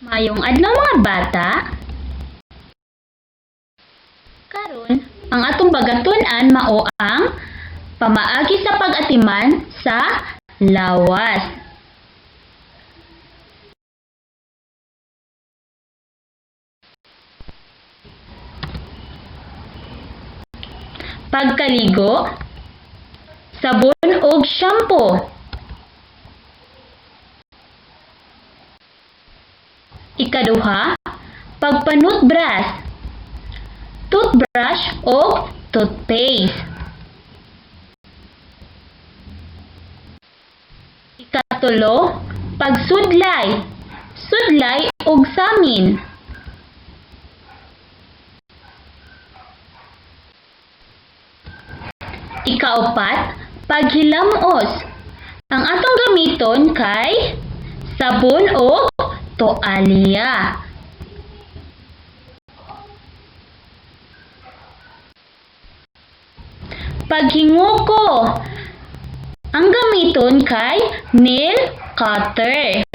Mayong adlaw mga bata. Karon, ang atong bagatun-an mao ang pamaagi sa pag-atiman sa lawas. Pagkaligo, sabon ug shampoo. Ikaduha, pagpanutbrush, toothbrush o toothpaste. Ikatulo, pagsudlay, sudlay og samin. Ikaapat, paghilamos. Ang atong gamiton kay sabon o toalya. Paghinguko. Ang gamiton kay nail cutter.